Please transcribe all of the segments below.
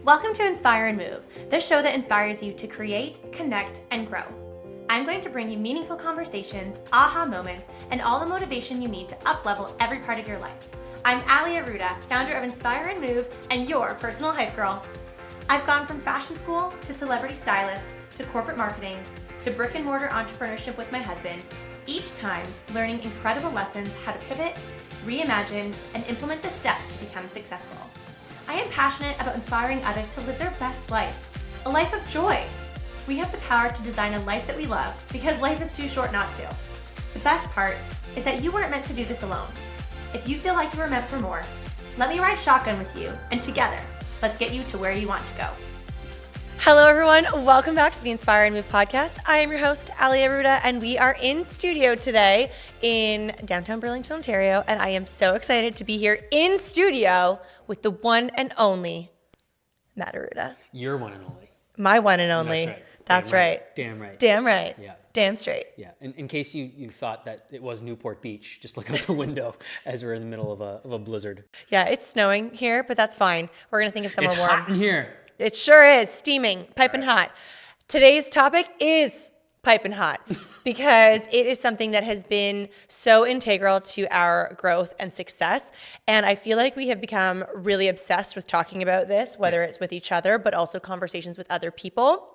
Welcome to Inspire and Move, the show that inspires you to create, connect, and grow. I'm going to bring you meaningful conversations, aha moments, and all the motivation you need to up-level every part of your life. I'm Matt Arruda, founder of Inspire and Move, and your personal hype girl. I've gone from fashion school to celebrity stylist to corporate marketing to brick and mortar entrepreneurship with my husband, each time learning incredible lessons how to pivot, reimagine, and implement the steps to become successful. I am passionate about inspiring others to live their best life, a life of joy. We have the power to design a life that we love because life is too short not to. The best part is that you weren't meant to do this alone. If you feel like you were meant for more, let me ride shotgun with you, and together, let's get you to where you want to go. Hello, everyone. Welcome back to the Inspire and Move podcast. I am your host, Matt Arruda, and we are in studio today in downtown Burlington, Ontario, and I am so excited to be here in studio with the one and only Matt Arruda. Your one and only. My one and only. That's right. Damn right. Damn right. Yeah. Damn straight. Yeah. In case you thought that it was Newport Beach, just look out the window as we're in the middle of a blizzard. Yeah, it's snowing here, but that's fine. We're going to think of somewhere warm. It's hot in here. It sure is. Steaming, piping hot. Today's topic is piping hot because it is something that has been so integral to our growth and success. And I feel like we have become really obsessed with talking about this, whether it's with each other, but also conversations with other people.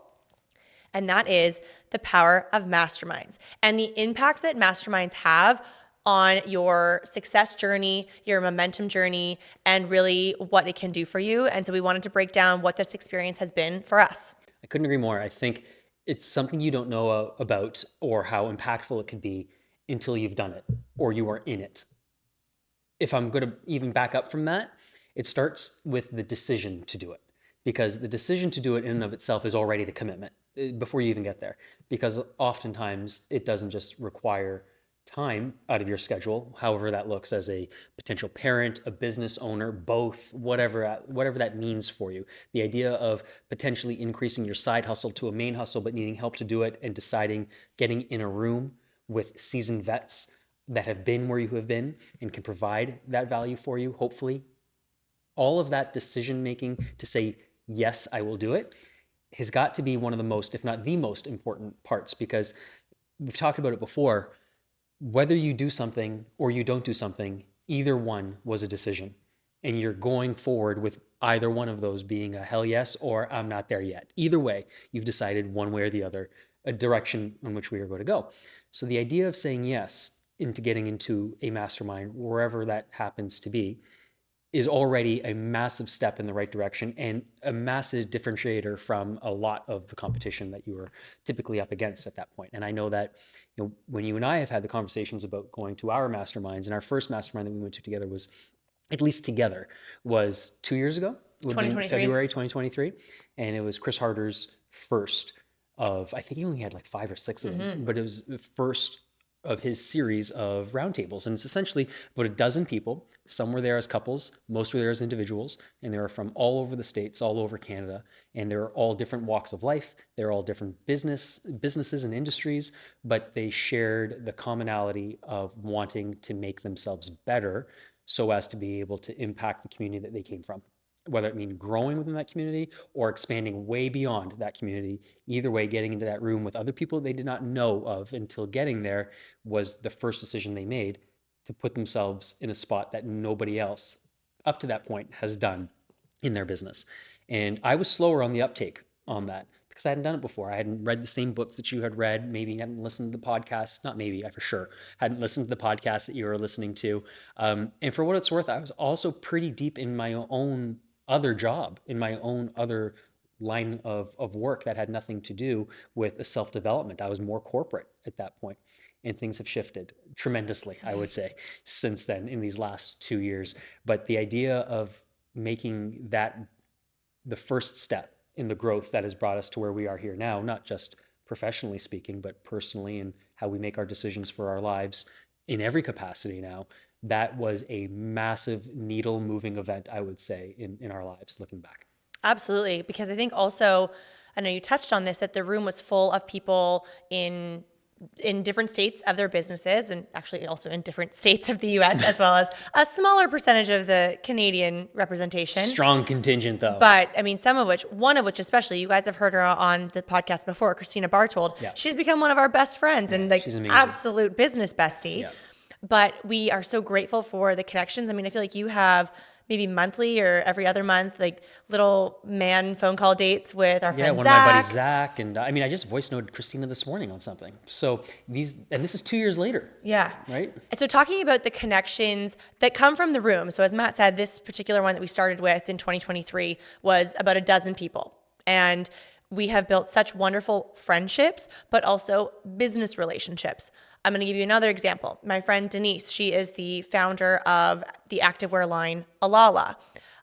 And that is the power of masterminds and the impact that masterminds have on your success journey, your momentum journey, and really what it can do for you. And so we wanted to break down what this experience has been for us. I couldn't agree more. I think it's something you don't know about or how impactful it could be until you've done it or you are in it. If I'm going to even back up from that, it starts with the decision to do it, because the decision to do it in and of itself is already the commitment before you even get there, because oftentimes it doesn't just require time out of your schedule, however that looks, as a potential parent, a business owner, both, whatever that means for you. The idea of potentially increasing your side hustle to a main hustle, but needing help to do it, and deciding, getting in a room with seasoned vets that have been where you have been and can provide that value for you, hopefully. All of that decision making to say, yes, I will do it, has got to be one of the most, if not the most important parts, because we've talked about it before. Whether you do something or you don't do something, either one was a decision. And you're going forward with either one of those being a hell yes or I'm not there yet. Either way, you've decided one way or the other, a direction in which we are going to go. So the idea of saying yes into getting into a mastermind, wherever that happens to be, is already a massive step in the right direction and a massive differentiator from a lot of the competition that you were typically up against at that point. And I know that, when you and I have had the conversations about going to our masterminds, and our first mastermind that we went to together was, at least together, was 2 years ago. 2023. February 2023. And it was Chris Harder's first of, I think he only had like 5 or 6 of them, but it was the first of his series of roundtables. And it's essentially about a dozen people. Some were there as couples, most were there as individuals, and they were from all over the States, all over Canada, and they were all different walks of life. They're all different businesses and industries, but they shared the commonality of wanting to make themselves better so as to be able to impact the community that they came from, whether it mean growing within that community or expanding way beyond that community. Either way, getting into that room with other people they did not know of until getting there was the first decision they made to put themselves in a spot that nobody else up to that point has done in their business. And I was slower on the uptake on that because I hadn't done it before. I hadn't read the same books that you had read, maybe hadn't listened to the podcast, not maybe, I for sure hadn't listened to the podcast that you were listening to. And for what it's worth, I was also pretty deep in my own other job, in my own other line of work that had nothing to do with a self-development. I was more corporate at that point. And things have shifted tremendously, I would say, since then in these last 2 years. But the idea of making that the first step in the growth that has brought us to where we are here now, not just professionally speaking, but personally, and how we make our decisions for our lives in every capacity now, that was a massive needle moving event, I would say, in our lives looking back. Absolutely. Because I think also, I know you touched on this, that the room was full of people in in different states of their businesses, and actually also in different states of the US, as well as a smaller percentage of the Canadian representation. Strong contingent though. But I mean, one of which especially, you guys have heard her on the podcast before, Christina Bartold. Yeah. She's become one of our best friends and like absolute business bestie. Yeah. But we are so grateful for the connections. I mean, I feel like you have maybe monthly or every other month, like little man phone call dates with our friend one Zach. of my buddies, Zach. And I mean, I just voice noted Christina this morning on something. So this is 2 years later. Yeah. Right? And so talking about the connections that come from the room. So as Matt said, this particular one that we started with in 2023 was about a dozen people. And we have built such wonderful friendships, but also business relationships. I'm going to give you another example. My friend Denise, she is the founder of the activewear line Alala.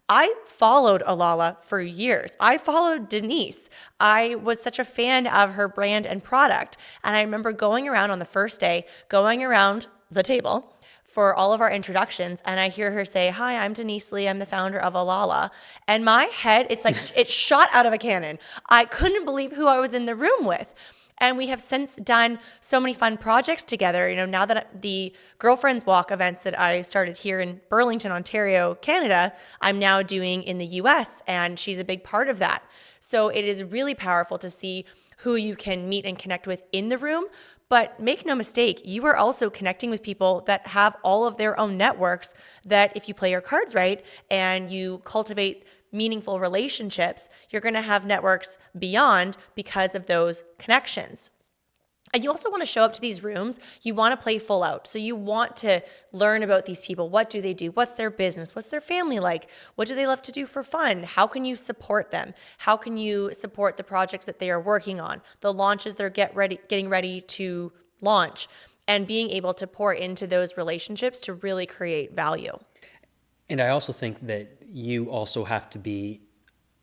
I followed Alala for years. I followed Denise. I was such a fan of her brand and product. And I remember going around on the first day, going around the table for all of our introductions, and I hear her say, "Hi, I'm Denise Lee. I'm the founder of Alala." And my head, it's like it shot out of a cannon. I couldn't believe who I was in the room with. And we have since done so many fun projects together. You know, now that the Girlfriends Walk events that I started here in Burlington, Ontario, Canada, I'm now doing in the US, and she's a big part of that. So it is really powerful to see who you can meet and connect with in the room. But make no mistake, you are also connecting with people that have all of their own networks that if you play your cards right and you cultivate meaningful relationships, you're going to have networks beyond because of those connections. And you also want to show up to these rooms. You want to play full out. So you want to learn about these people. What do they do? What's their business? What's their family like? What do they love to do for fun? How can you support them? How can you support the projects that they are working on, the launches they're getting ready to launch, and being able to pour into those relationships to really create value. And I also think that you also have to be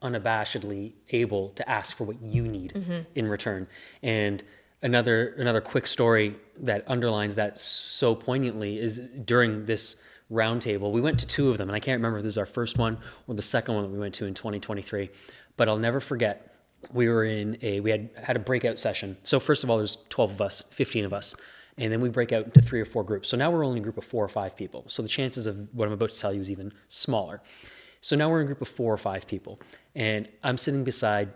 unabashedly able to ask for what you need in return. And another quick story that underlines that so poignantly is during this roundtable. We went to two of them, and I can't remember if this was our first one or the second one that we went to in 2023. But I'll never forget. We were we had a breakout session. So first of all, there's 12 of us, 15 of us. And then we break out into 3 or 4 groups. So now we're only a group of 4 or 5 people. So the chances of what I'm about to tell you is even smaller. So now we're in a group of 4 or 5 people. And I'm sitting beside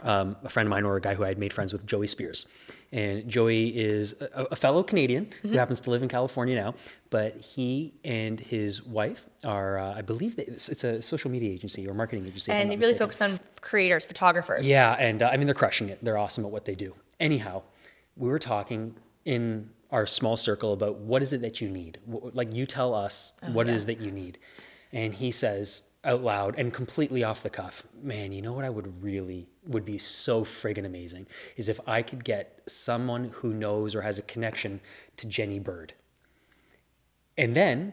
a friend of mine, or a guy who I had made friends with, Joey Spears. And Joey is a fellow Canadian who happens to live in California now. But he and his wife are, I believe, it's a social media agency or marketing agency. And they really focus on creators, photographers. Yeah, and I mean, they're crushing it. They're awesome at what they do. Anyhow, we were talking in our small circle about what is it that you need? Like, you tell us what it is that you need. And he says out loud and completely off the cuff, "Man, you know what would be so friggin' amazing is if I could get someone who knows or has a connection to Jenny Bird." And then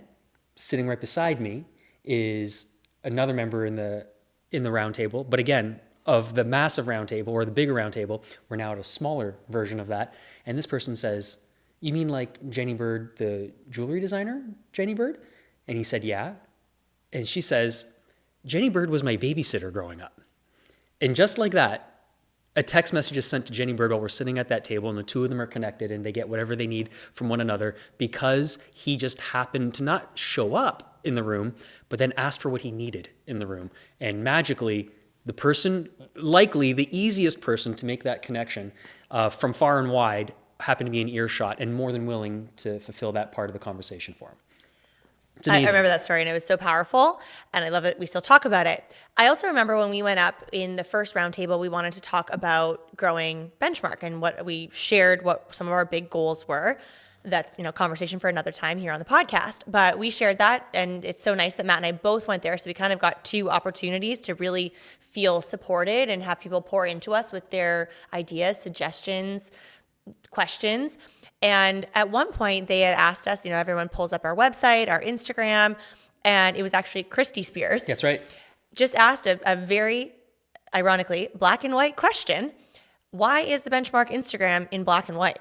sitting right beside me is another member in the round table, but again, of the massive round table or the bigger round table. We're now at a smaller version of that. And this person says, "You mean like Jenny Bird, the jewelry designer, Jenny Bird?" And he said, "Yeah." And she says, "Jenny Bird was my babysitter growing up." And just like that, a text message is sent to Jenny Bird while we're sitting at that table, and the two of them are connected, and they get whatever they need from one another because he just happened to not show up in the room, but then asked for what he needed in the room. And magically, the person, likely the easiest person to make that connection from far and wide, happened to be in earshot and more than willing to fulfill that part of the conversation for him. I remember that story, and it was so powerful, and I love that we still talk about it. I also remember when we went up in the first roundtable, we wanted to talk about growing Benchmark and what we shared, what some of our big goals were. That's, conversation for another time here on the podcast. But we shared that, and it's so nice that Matt and I both went there, so we kind of got 2 opportunities to really feel supported and have people pour into us with their ideas, suggestions, questions. And at one point, they had asked us, everyone pulls up our website, our Instagram, and it was actually Christy Spears. That's right. Just asked a very, ironically, black and white question. Why is the Benchmark Instagram in black and white?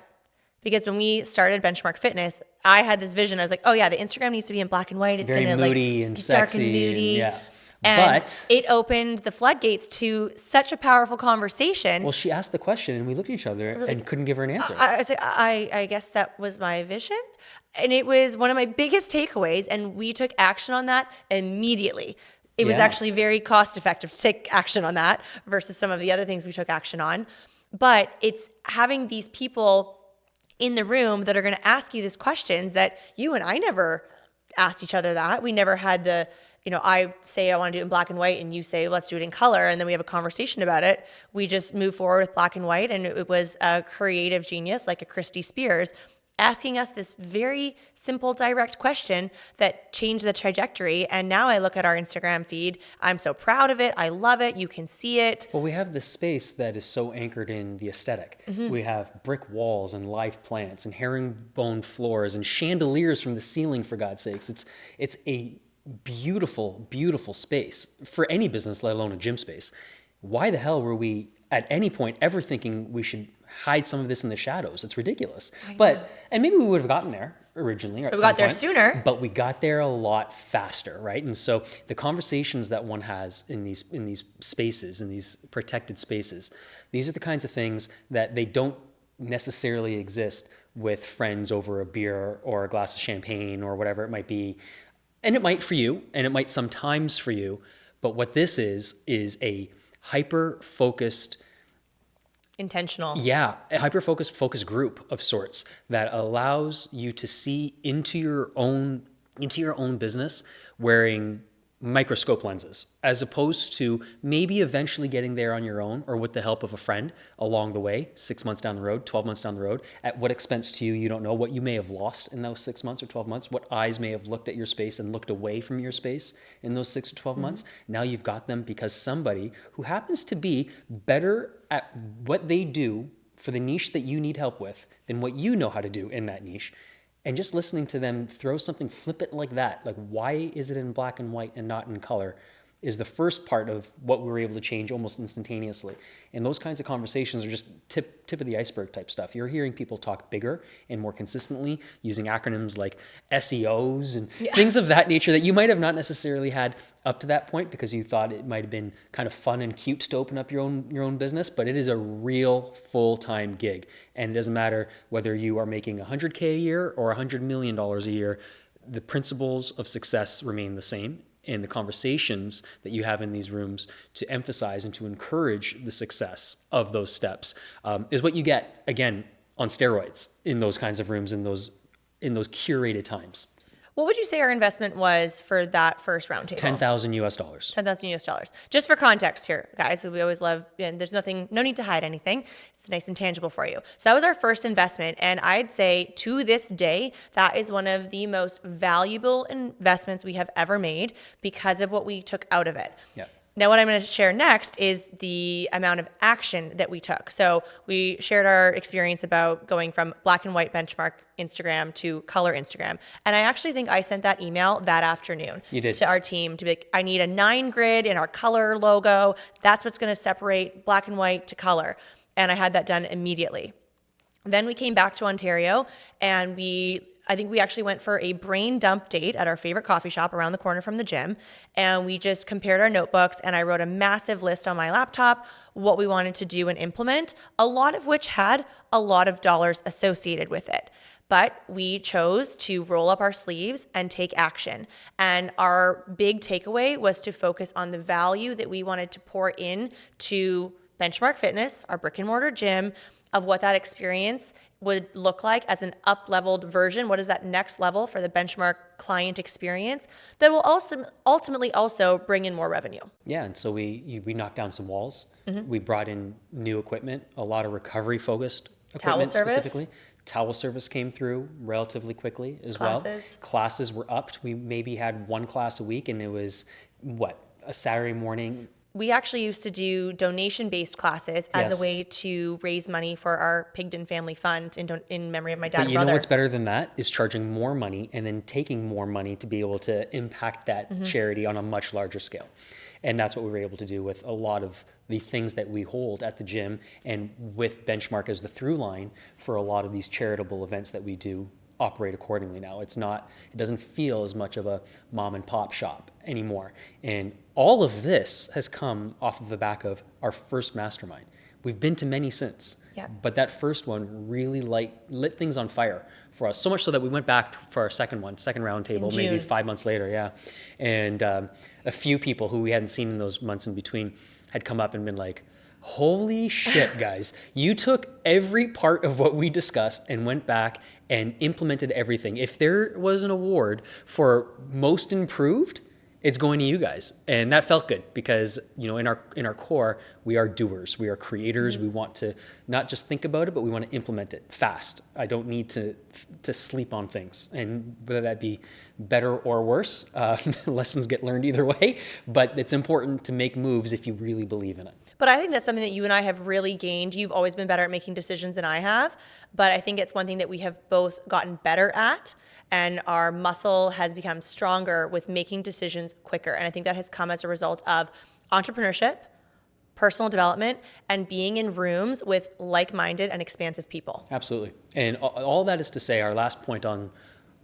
Because when we started Benchmark Fitness, I had this vision. I was like, oh yeah, the Instagram needs to be in black and white. It's very gonna moody and be sexy, dark and moody. Yeah. And But it opened the floodgates to such a powerful conversation. well, she asked the question and we looked at each other and couldn't give her an answer. I was like, I guess that was my vision. And it was one of my biggest takeaways. And we took action on that immediately. It was Yeah. actually very cost effective to take action on that versus some of the other things we took action on. But it's having these people in the room that are going to ask you these questions that you and I never asked each other that. We never had the, I say I want to do it in black and white and you say, let's do it in color. And then we have a conversation about it. We just move forward with black and white. And it was a creative genius like a Christy Spears asking us this very simple, direct question that changed the trajectory. And now I look at our Instagram feed. I'm so proud of it. I love it. You can see it. Well, we have this space that is so anchored in the aesthetic. We have brick walls and live plants and herringbone floors and chandeliers from the ceiling, for God's sakes. It's a beautiful, beautiful space for any business, let alone a gym space. Why the hell were we at any point ever thinking we should hide some of this in the shadows? It's ridiculous. And maybe we would have gotten there originally. Or we got there sooner. But we got there a lot faster, right? And so the conversations that one has in these spaces, in these protected spaces, these are the kinds of things that they don't necessarily exist with friends over a beer or a glass of champagne or whatever it might be. And it might for you, and it might sometimes for you. But what this is a hyper-focused, intentional. Yeah, a hyper-focused focus group of sorts that allows you to see into your own business wearing microscope lenses, as opposed to maybe eventually getting there on your own or with the help of a friend along the way, 6 months down the road, 12 months down the road. At what expense to you, you don't know. What you may have lost in those 6 months or 12 months, what eyes may have looked at your space and looked away from your space in those 6 or 12 months. Now you've got them because somebody who happens to be better at what they do for the niche that you need help with than what you know how to do in that niche. And just listening to them throw something flippant like that, like why is it in black and white and not in color, is the first part of what we were able to change almost instantaneously. And those kinds of conversations are just tip of the iceberg type stuff. You're hearing people talk bigger and more consistently using acronyms like SEOs and things of that nature that you might have not necessarily had up to that point because you thought it might have been kind of fun and cute to open up your own business, but it is a real full-time gig. And it doesn't matter whether you are making $100K a year or $100 million a year, the principles of success remain the same. And the conversations that you have in these rooms to emphasize and to encourage the success of those steps is what you get, again, on steroids in those kinds of rooms, in those curated times. What would you say our investment was for that first roundtable? $10,000 US. $10,000. Just for context here, guys, we always love, and there's no need to hide anything. It's nice and tangible for you. So that was our first investment. And I'd say to this day, that is one of the most valuable investments we have ever made because of what we took out of it. Yeah. Now, what I'm going to share next is the amount of action that we took. So we shared our experience about going from black and white benchmark Instagram to color Instagram. And I actually think I sent that email that afternoon to our team to be like, I need a 9 grid in our color logo. That's what's going to separate black and white to color. And I had that done immediately. Then we came back to Ontario and I think we actually went for a brain dump date at our favorite coffee shop around the corner from the gym. And we just compared our notebooks and I wrote a massive list on my laptop, what we wanted to do and implement, a lot of which had a lot of dollars associated with it. But we chose to roll up our sleeves and take action. And our big takeaway was to focus on the value that we wanted to pour in to Benchmark Fitness, our brick and mortar gym, of what that experience would look like as an up-leveled version. What is that next level for the Benchmark client experience that will also ultimately also bring in more revenue? Yeah, and so we knocked down some walls. We brought in new equipment, a lot of recovery-focused equipment specifically. Towel service came through relatively quickly as well. Classes were upped. We maybe had 1 class a week, and it was, a Saturday morning. We actually used to do donation-based classes as a way to raise money for our Pigden Family Fund in memory of my dad and brother. But you know what's better than that is charging more money and then taking more money to be able to impact that charity on a much larger scale. And that's what we were able to do with a lot of the things that we hold at the gym and with Benchmark as the through line for a lot of these charitable events that we do operate accordingly now. It doesn't feel as much of a mom and pop shop anymore. And all of this has come off of the back of our first mastermind. We've been to many since, but that first one really lit things on fire for us. So much so that we went back for our second round table, maybe 5 months later. Yeah. And a few people who we hadn't seen in those months in between had come up and been like, holy shit, guys, you took every part of what we discussed and went back and implemented everything. If there was an award for most improved, it's going to you guys. And that felt good because, in our core, we are doers, we are creators. We want to not just think about it, but we want to implement it fast. I don't need to sleep on things, and whether that be better or worse, lessons get learned either way, but it's important to make moves if you really believe in it. But I think that's something that you and I have really gained. You've always been better at making decisions than I have, but I think it's one thing that we have both gotten better at, and our muscle has become stronger with making decisions quicker. And I think that has come as a result of entrepreneurship, personal development, and being in rooms with like-minded and expansive people. Absolutely. And all that is to say, our last point on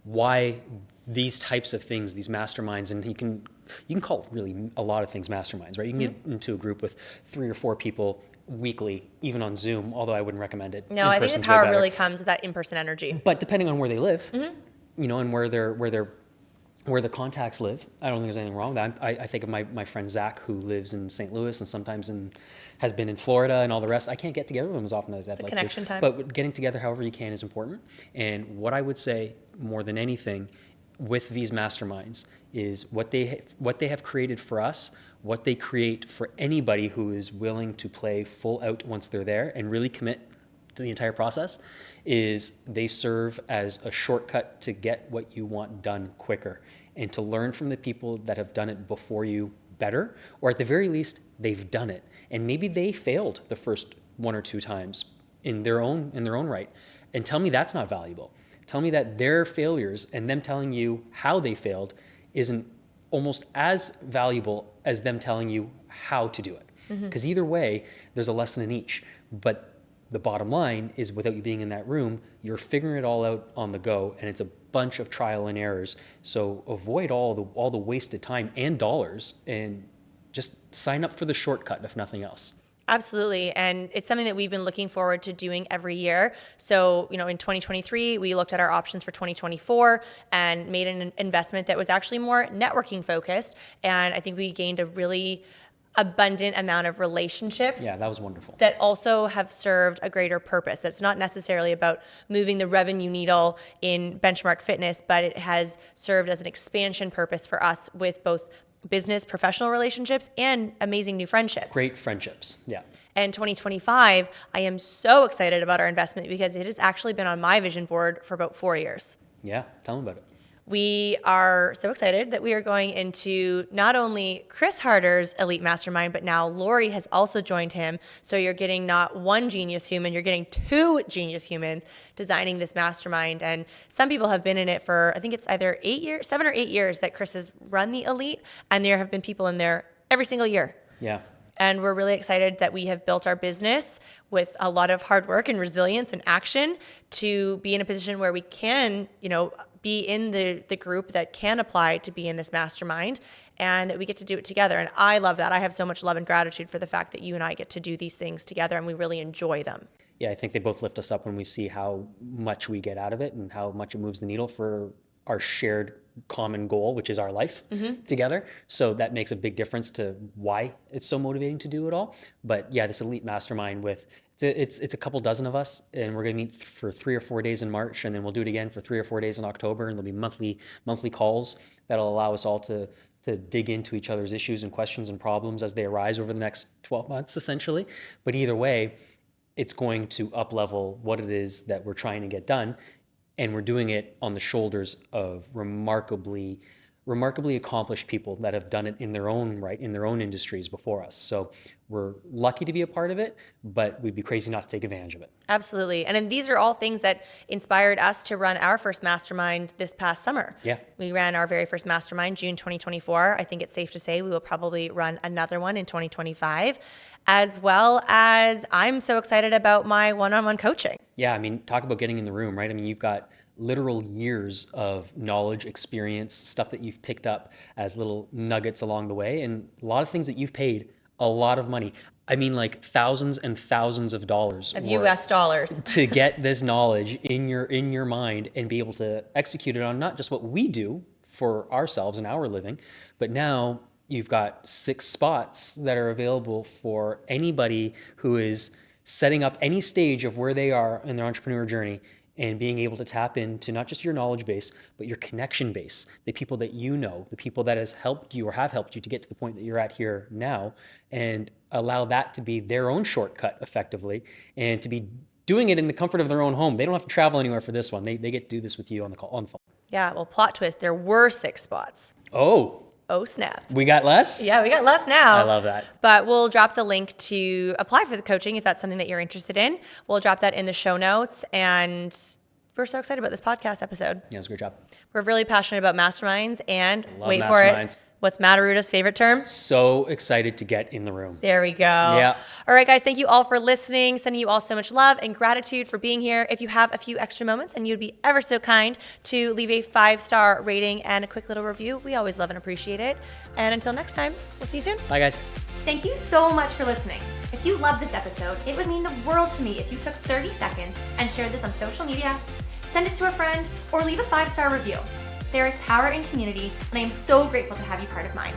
why these types of things, these masterminds, and you can call really a lot of things masterminds, right? You can get into a group with 3 or 4 people weekly, even on Zoom, although I wouldn't recommend it. No, I think the power really comes with that in-person energy. But depending on where they live, and where the contacts live, I don't think there's anything wrong with that. I think of my friend Zach, who lives in St. Louis and sometimes has been in Florida and all the rest. I can't get together with him as often as I'd like to. Connection time. But getting together however you can is important. And what I would say more than anything with these masterminds is what they have created for us, what they create for anybody who is willing to play full out once they're there and really commit to the entire process, is they serve as a shortcut to get what you want done quicker and to learn from the people that have done it before you better, or at the very least, they've done it. And maybe they failed the first 1 or 2 times in their own right. And tell me that's not valuable. Tell me that their failures and them telling you how they failed isn't almost as valuable as them telling you how to do it. Because either way, there's a lesson in each. But the bottom line is, without you being in that room, you're figuring it all out on the go, and it's a bunch of trial and errors. So avoid all the wasted time and dollars, and just sign up for the shortcut, if nothing else. Absolutely. And it's something that we've been looking forward to doing every year. So, in 2023, we looked at our options for 2024 and made an investment that was actually more networking focused. And I think we gained a really abundant amount of relationships. Yeah, that was wonderful. That also have served a greater purpose. That's not necessarily about moving the revenue needle in Benchmark Fitness, but it has served as an expansion purpose for us with both business, professional relationships, and amazing new friendships. Great friendships, yeah. And 2025, I am so excited about our investment because it has actually been on my vision board for about 4 years. Yeah, tell them about it. We are so excited that we are going into not only Chris Harder's Elite Mastermind, but now Lori has also joined him. So you're getting not one genius human, you're getting 2 genius humans designing this mastermind. And some people have been in it for, I think it's either 7 or 8 years that Chris has run the Elite, and there have been people in there every single year. Yeah. And we're really excited that we have built our business with a lot of hard work and resilience and action to be in a position where we can, be in the group that can apply to be in this mastermind, and that we get to do it together. And I love that. I have so much love and gratitude for the fact that you and I get to do these things together, and we really enjoy them. Yeah, I think they both lift us up when we see how much we get out of it and how much it moves the needle for our shared common goal, which is our life together. So that makes a big difference to why it's so motivating to do it all. But yeah, this Elite Mastermind it's a couple dozen of us, and we're going to meet for 3 or 4 days in March, and then we'll do it again for 3 or 4 days in October, and there'll be monthly calls that'll allow us all to dig into each other's issues and questions and problems as they arise over the next 12 months, essentially. But either way, it's going to up-level what it is that we're trying to get done, and we're doing it on the shoulders of remarkably accomplished people that have done it in their own right, in their own industries before us. So we're lucky to be a part of it, but we'd be crazy not to take advantage of it. Absolutely. And then these are all things that inspired us to run our first mastermind this past summer. Yeah. We ran our very first mastermind June 2024. I think it's safe to say we will probably run another one in 2025, as well as I'm so excited about my one-on-one coaching. Yeah, talk about getting in the room, right? You've got literal years of knowledge, experience, stuff that you've picked up as little nuggets along the way, and a lot of things that you've paid a lot of money. I mean, like thousands and thousands of dollars of US dollars to get this knowledge in your mind and be able to execute it on not just what we do for ourselves and our living, but now you've got 6 spots that are available for anybody who is setting up any stage of where they are in their entrepreneur journey, and being able to tap into not just your knowledge base, but your connection base, the people that you know, the people that has helped you or have helped you to get to the point that you're at here now, and allow that to be their own shortcut effectively, and to be doing it in the comfort of their own home. They don't have to travel anywhere for this one. They get to do this with you on the phone. Yeah, well, plot twist, there were 6 spots. Oh, snap. We got less? Yeah, we got less now. I love that. But we'll drop the link to apply for the coaching if that's something that you're interested in. We'll drop that in the show notes. And we're so excited about this podcast episode. Yeah, it was a great job. We're really passionate about masterminds. And wait for masterminds. it. What's Matt Arruda's favorite term? So excited to get in the room. There we go. Yeah. All right, guys. Thank you all for listening. Sending you all so much love and gratitude for being here. If you have a few extra moments and you'd be ever so kind to leave a 5-star rating and a quick little review, we always love and appreciate it. And until next time, we'll see you soon. Bye, guys. Thank you so much for listening. If you loved this episode, it would mean the world to me if you took 30 seconds and shared this on social media, send it to a friend, or leave a 5-star review. There is power in community, and I am so grateful to have you part of mine.